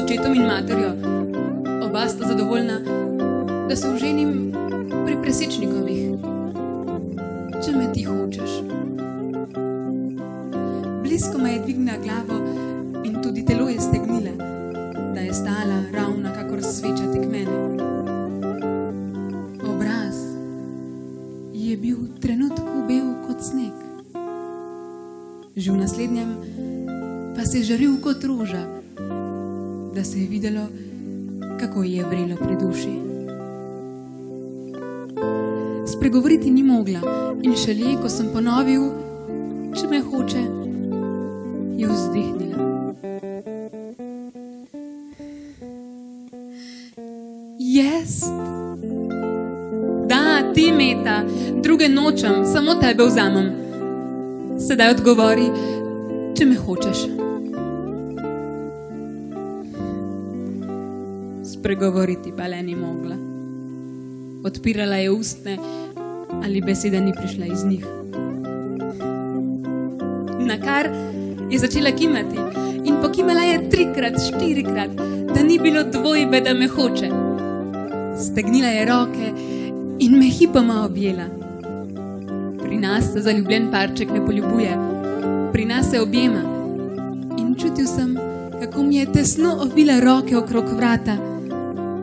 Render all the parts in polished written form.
očetom in materjo. Oba sta zadovoljna, da se oženim pri Presečnikovih. Če me ti hočeš. Blisko me je dvignila glavo in tudi telo je stegnila, da je stala ravna kakor sveča tek mene. Obraz je bil v trenutku bel kot sneg. Že v naslednjem pa se je žaril kot roža, da se je videlo, kako ji je vrelo pri duši. Spregovoriti ni mogla in šele, ko sem ponovil, če me hoče, je vzdihnila. Jaz? Da, ti, Meta, druge nočem, samo tebe vzamem. Sedaj odgovori, če me hočeš. Spregovoriti pa le ni mogla. Odpirala je ustne, ali beseda ni prišla iz njih. Nakar je začela kimati in pokimala je 3-krat, 4-krat, da ni bilo dvojbe, da me hoče. Stegnila je roke in me hipoma objela. Pri nas se zaljubljen parček ne poljubuje, pri nas se objema. In čutil sem, kako mi je tesno ovila roke okrog vrata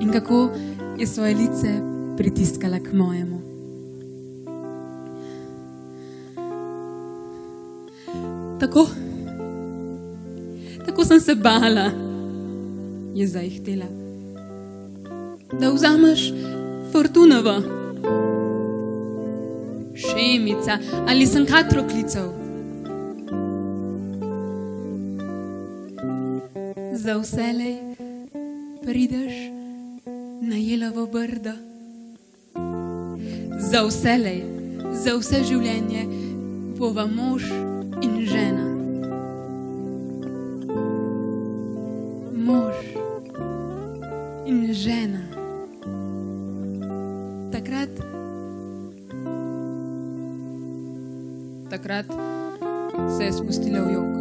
in kako je svoje lice pritiskala k mojemu. Tako sem se bala, je zaihtela, da vzameš Fortunovo. Šemica, ali sem katero klical? Za vselej prideš na Jelovo brdo. Za vselej, za vse življenje bova mož in žena. Mož in žena. Takrat se je spustila v jok.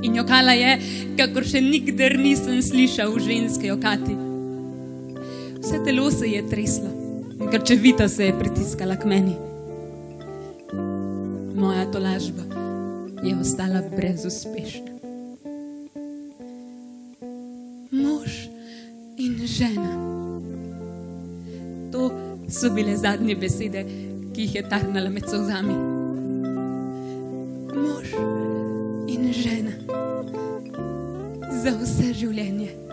In jokala je, kakor še nikdar nisem slišal ženske jokati. Vse telo se je treslo, grčevito se je pritiskala k meni. Moja tolažba je ostala brezuspešna. Mož in žena. To so bile zadnje besede, ki jih je tarnala med solzami. Mož in žena za vse življenje.